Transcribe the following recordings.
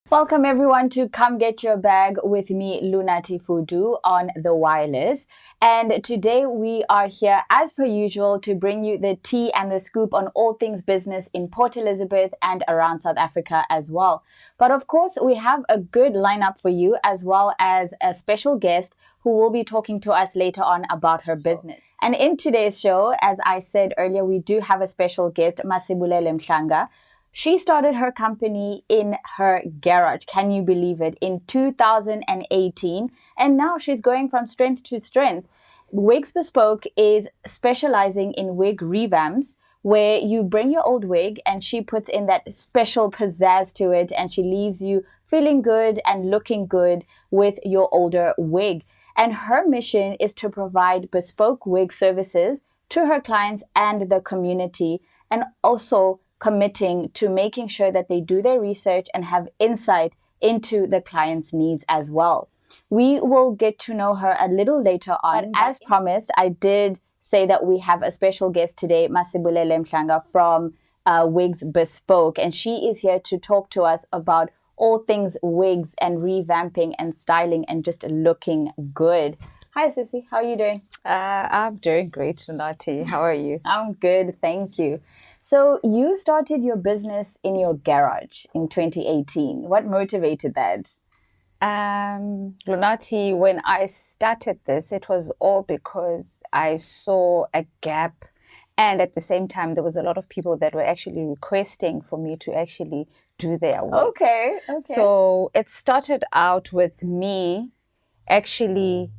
Welcome everyone to Come Get Your Bag with me, Lunathi Fudu, on the Wireless. And today we are here, as per usual, to bring you the tea and the scoop on all things business in Port Elizabeth and around South Africa as well. But of course, we have a good lineup for you, as well as a special guest who will be talking to us later on about her business. And in today's show, as I said earlier, we do have a special guest, Masibulele Mhlanga. She started her company in her garage. Can you believe it? In 2018. And now she's going from strength to strength. Wigs Bespoke is specializing in wig revamps, where you bring your old wig and she puts in that special pizzazz to it and she leaves you feeling good and looking good with your older wig. And her mission is to provide bespoke wig services to her clients and the community, and also committing to making sure that they do their research and have insight into the client's needs as well. We will get to know her a little later on. But as promised, I did say that we have a special guest today, Masibulele Mhlanga from Wigs Bespoke, and she is here to talk to us about all things wigs and revamping and styling and just looking good. Hi, Sissy. How are you doing? I'm doing great, Lunathi. How are you? I'm good, thank you. So you started your business in your garage in 2018. What motivated that? Lunathi, when I started this, it was all because I saw a gap. And at the same time, there was a lot of people that were actually requesting for me to actually do their work. Okay. So it started out with me actually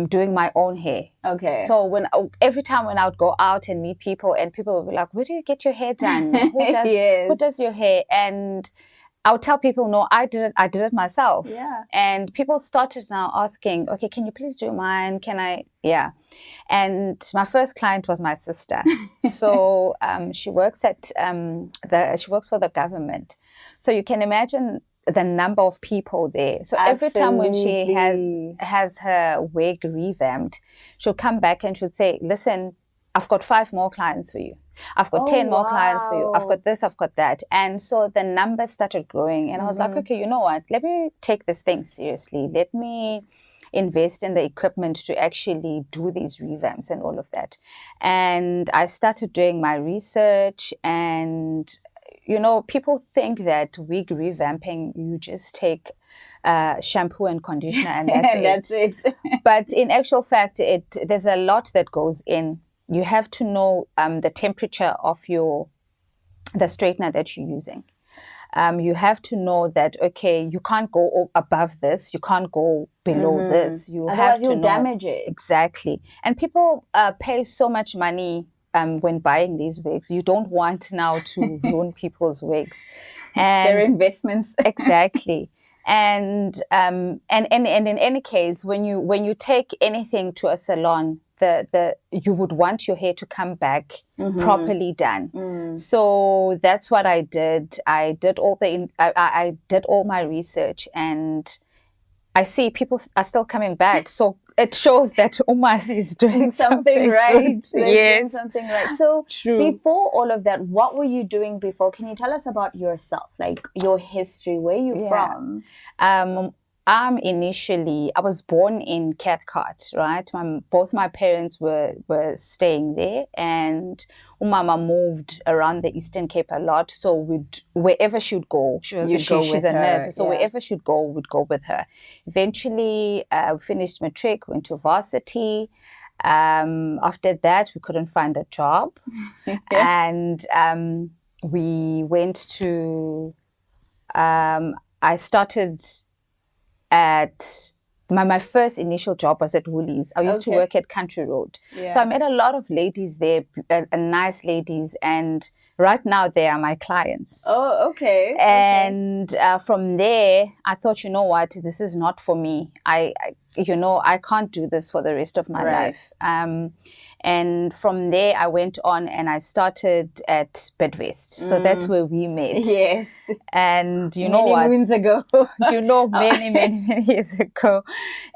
doing my own hair. Okay. So every time when I would go out and meet people, and people would be like, "Where do you get your hair done? Who does your hair?" And I would tell people, "No, I did it myself." Yeah. And people started now asking, "Okay, can you please do mine? Can I?" Yeah. And my first client was my sister. So she works for the government. So you can imagine the number of people there. So every time when she has her wig revamped, she'll come back and she'll say, "Listen, I've got 5 more clients for you. I've got 10 more clients for you. I've got this, I've got that." And so the numbers started growing. And I was like, okay, you know what? Let me take this thing seriously. Let me invest in the equipment to actually do these revamps and all of that. And I started doing my research, and people think that wig revamping, you just take shampoo and conditioner and that's it. But in actual fact, there's a lot that goes in. You have to know the temperature of the straightener that you're using. You have to know that, okay, you can't go above this, you can't go below this. Otherwise you'll damage it. Exactly. And people pay so much money when buying these wigs. You don't want now to ruin people's wigs and their investments. Exactly. And in any case, when you take anything to a salon, you would want your hair to come back properly done. So that's what I did. I did all my research, and I see people are still coming back. So it shows that Umas is doing something right. Yes. Something right. So True. Before all of that, what were you doing before? Can you tell us about yourself, like your history? Where are you from? I was born in Cathcart, right? Both my parents were staying there, and Umama moved around the Eastern Cape a lot. So wherever she'd go, she's a nurse. So wherever she'd go, we'd go with her. Eventually, finished matric, went to varsity. After that, we couldn't find a job. And we went to, I started at my first initial job was at Woolies. I used to work at Country Road. So I met a lot of ladies there, nice ladies, and right now they are my clients. Oh, okay. And from there, I thought, you know what, this is not for me. I can't do this for the rest of my life. And from there, I went on and I started at Bidvest. So that's where we met. Yes. And many moons ago. many years ago.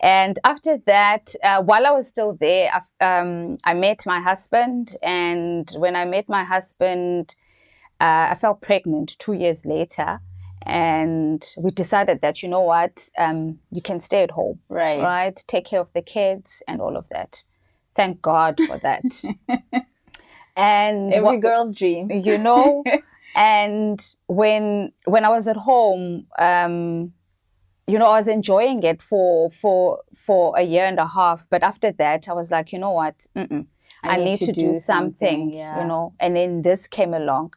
And after that, while I was still there, I met my husband. And when I met my husband, I fell pregnant 2 years later. And we decided that, you know what, you can stay at home, right? Take care of the kids and all of that. Thank God for that. And every girl's dream, you know. And when I was at home, you know, I was enjoying it for a year and a half. But after that, I was like, you know what, I need to do something, you know. And then this came along.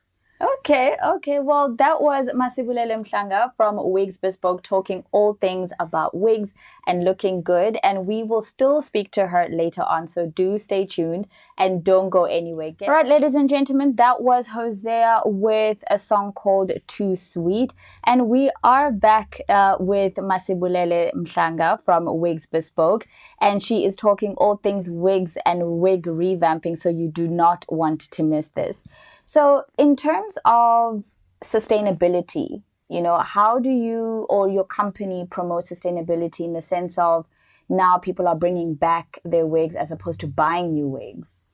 Okay. Well, that was Masibulele Mhlanga from Wigs Bespoke talking all things about wigs and looking good. And we will still speak to her later on. So do stay tuned and don't go anywhere. All right, ladies and gentlemen, that was Hosea with a song called Too Sweet. And we are back with Masibulele Mhlanga from Wigs Bespoke. And she is talking all things wigs and wig revamping. So you do not want to miss this. So in terms of sustainability, you know, how do you or your company promote sustainability in the sense of now people are bringing back their wigs as opposed to buying new wigs?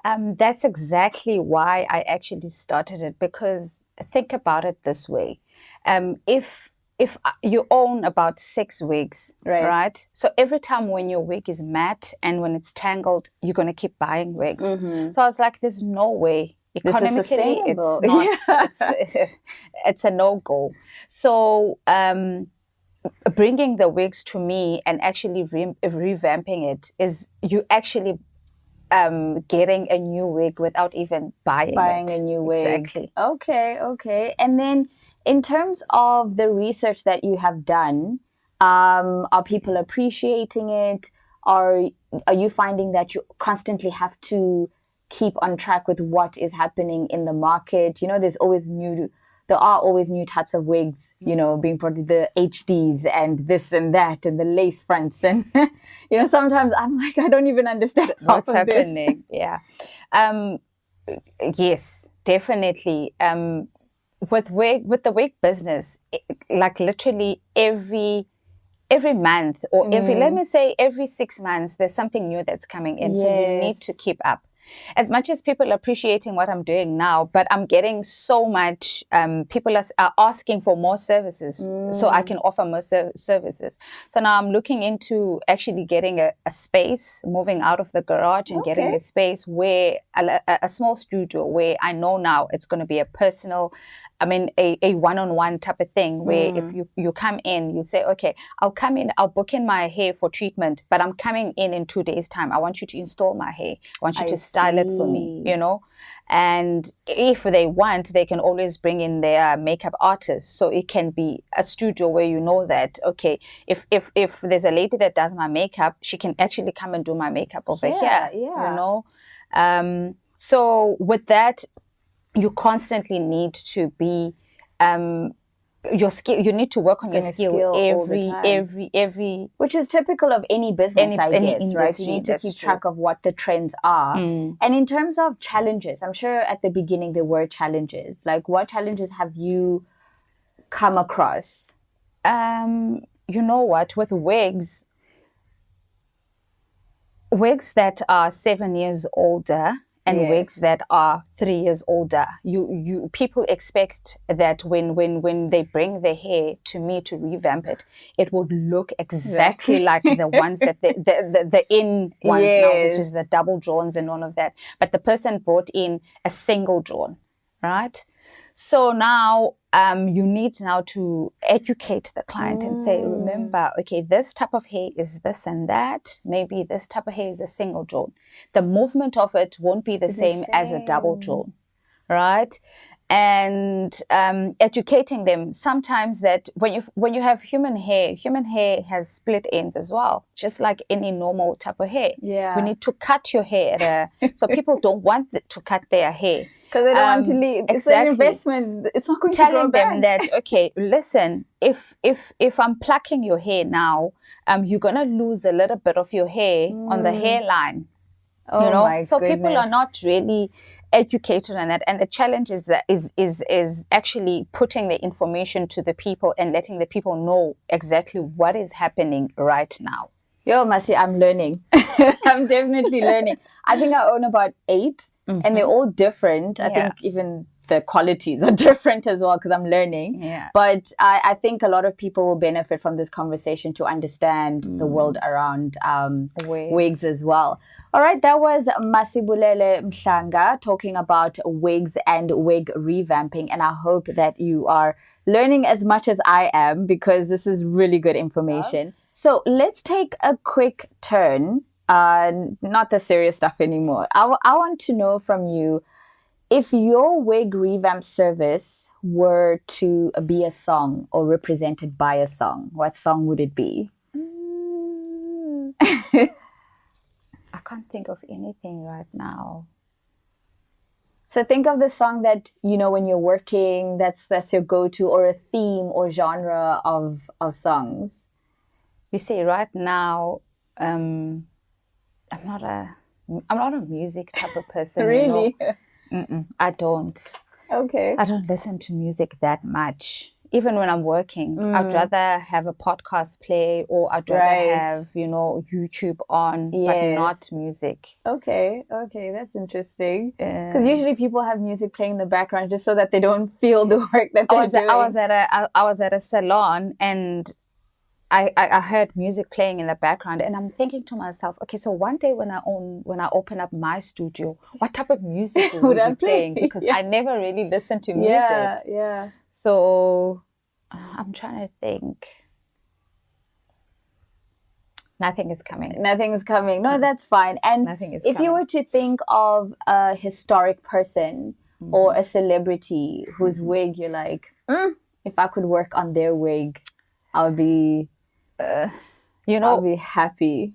That's exactly why I actually started it, because think about it this way. If you own about 6 wigs, right? So every time when your wig is matte and when it's tangled, you're going to keep buying wigs. So I was like, there's no way. Economically, it's not. It's a no-go. So bringing the wigs to me and actually revamping it is you actually getting a new wig without even buying a new wig. Exactly. Okay. And then in terms of the research that you have done, are people appreciating it? Are you finding that you constantly have to keep on track with what is happening in the market? You know, there are always new types of wigs, you know, being brought, the HDs and this and that and the lace fronts. And, you know, sometimes I'm like, I don't even understand what's happening. Yeah. Yes, definitely. With the wig business, like literally every month or let me say every 6 months, there's something new that's coming in. So you need to keep up. As much as people are appreciating what I'm doing now, but I'm getting so much, people are asking for more services, so I can offer more services. So now I'm looking into actually getting a space, moving out of the garage and getting a space where, a small studio where I know now it's going to be a personal, I mean, a one-on-one type of thing where if you come in, you say, okay, I'll come in, I'll book in my hair for treatment, but I'm coming in 2 days' time. I want you to install my hair. I want you to style it for me, you know. And if they want, they can always bring in their makeup artist. So it can be a studio where you know that, okay, if there's a lady that does my makeup, she can actually come and do my makeup over here, you know. So with that, you constantly need to be your skill. You need to work on your skill every, which is typical of any business, I guess, industry, right? You need to keep track of what the trends are. And in terms of challenges, I'm sure at the beginning there were challenges. Like, what challenges have you come across? You know what? With wigs that are 7 years older and wigs that are 3 years older, you people expect that when they bring their hair to me to revamp it, it would look exactly like the ones that the in ones now, which is the double drawns and all of that. But the person brought in a single drawn, right? So now you need now to educate the client and say, remember, okay, this type of hair is this and that. Maybe this type of hair is a single drawn. The movement of it won't be the same as a double drawn, right? And educating them sometimes that when you have human hair has split ends as well, just like any normal type of hair. We need to cut your hair so people don't want to cut their hair. Because they don't want to leave. It's an investment. It's not going to grow back. Telling them that, okay, listen, if I'm plucking your hair now, you're going to lose a little bit of your hair on the hairline. Oh, you know? My so goodness. People are not really educated on that. And the challenge is that is actually putting the information to the people and letting the people know exactly what is happening right now. Yo, Masi, I'm learning. I'm definitely learning. I think I own about 8 and they're all different. I think even the qualities are different as well because I'm learning. Yeah. But I think a lot of people will benefit from this conversation to understand the world around wigs as well. All right, that was Masibulele Mhlanga talking about wigs and wig revamping. And I hope that you are learning as much as I am because this is really good information. So let's take a quick turn. Not the serious stuff anymore. I want to know from you, if your wig revamp service were to be a song or represented by a song, what song would it be? I can't think of anything right now. So think of the song that, you know, when you're working, that's your go-to, or a theme or genre of songs. You see, right now, I'm not a music type of person. Really? You know? I don't. Okay. I don't listen to music that much. Even when I'm working, I'd rather have a podcast play, or I'd rather have, you know, YouTube on, but not music. Okay, that's interesting. Because usually people have music playing in the background just so that they don't feel the work that they're doing. I was at a salon, and I heard music playing in the background, and I'm thinking to myself, okay, so one day when I open up my studio, what type of music would I be playing? Because I never really listened to music. Yeah. So I'm trying to think. Nothing is coming. No, that's fine. And Nothing is if coming. you were to think of a historic person or a celebrity whose wig you're like, if I could work on their wig, I would be, I'll be happy.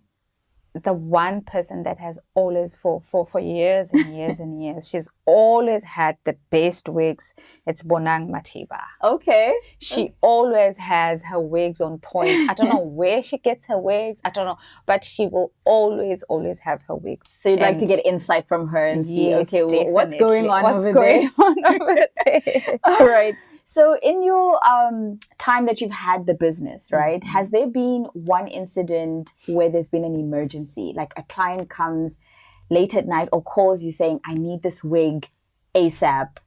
The one person that has always, for years and years and years, she's always had the best wigs. It's Bonang Matiba. Okay. She always has her wigs on point. I don't know where she gets her wigs. I don't know. But she will always have her wigs. So you'd like to get insight from her and see, definitely. what's going on What's over going there? on over there? All right. So in your time that you've had the business, right, has there been one incident where there's been an emergency? Like a client comes late at night or calls you saying, I need this wig ASAP,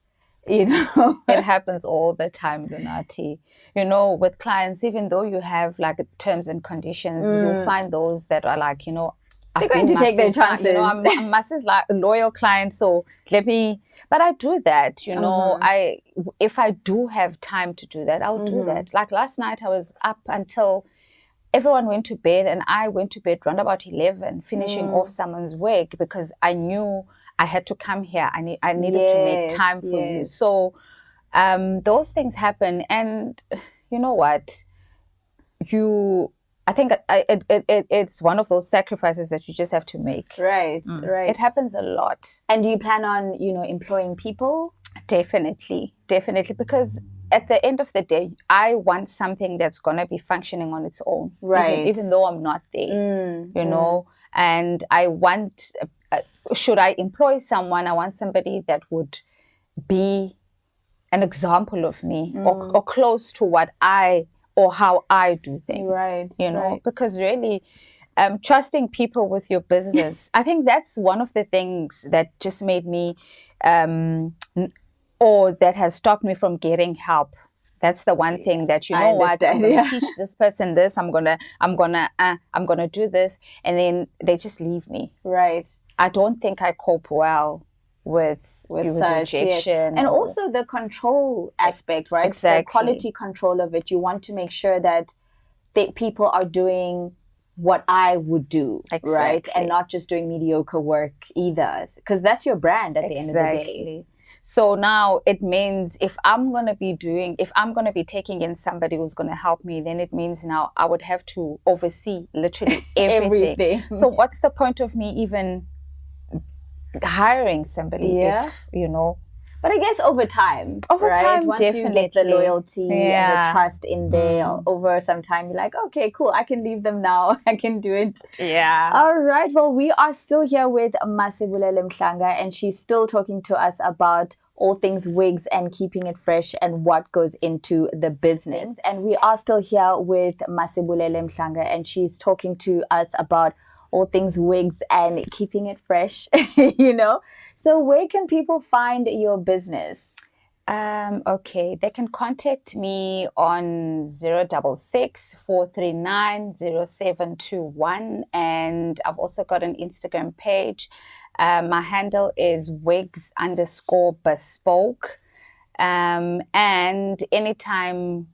you know? It happens all the time, Lunathi. You know, with clients, even though you have like terms and conditions, you'll find those that are like, you know, they're going to take their chances. You know, I'm Mas's like a loyal client, so but I do that, you know. If I do have time to do that, I'll do that. Like last night, I was up until everyone went to bed, and I went to bed around about 11, finishing off someone's wig because I knew I had to come here. I needed to make time for you. So those things happen, and you know what? I think it's one of those sacrifices that you just have to make. Right. It happens a lot. And do you plan on, employing people? Definitely. Because at the end of the day, I want something that's going to be functioning on its own. Right. Even though I'm not there, you know. And I want, should I employ someone, I want somebody that would be an example of me or close to what or how I do things, right? You know, because really, trusting people with your business, I think that's one of the things that just made me, or that has stopped me from getting help. That's the one thing that I'm gonna teach this person this. I'm gonna do this, and then they just leave me. Right. I don't think I cope well with such rejection. And also the control aspect, right? Exactly. The quality control of it. You want to make sure that people are doing what I would do, right? And not just doing mediocre work either. Because that's your brand at the end of the day. So now it means if I'm going to be taking in somebody who's going to help me, then it means now I would have to oversee literally everything. So what's the point of me even hiring somebody if, you know? But I guess over time, once definitely. You get the loyalty and the trust in there, over some time, you're like, okay, cool, I can leave them now. I can do it. Yeah. All right. Well, we are still here with Masibulele Mhlanga, and she's still talking to us about all things wigs and keeping it fresh and what goes into the business. And we are still here with Masibulele Mhlanga, and she's talking to us about all things wigs and keeping it fresh, you know. So where can people find your business? Okay, they can contact me on 066 439 0721, and I've also got an Instagram page. My handle is Wigs_Bespoke. And anytime,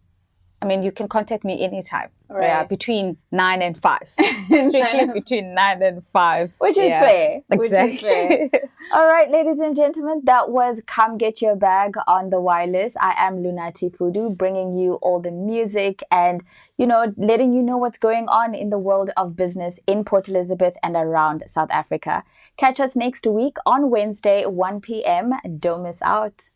I mean, you can contact me anytime. Right. Yeah, between 9 and 5. Strictly between 9 and 5. Which is fair. Exactly. Which is fair. All right, ladies and gentlemen, that was Come Get Your Bag on the Wireless. I am Lunathi Fudu, bringing you all the music and, letting you know what's going on in the world of business in Port Elizabeth and around South Africa. Catch us next week on Wednesday, 1 p.m. Don't miss out.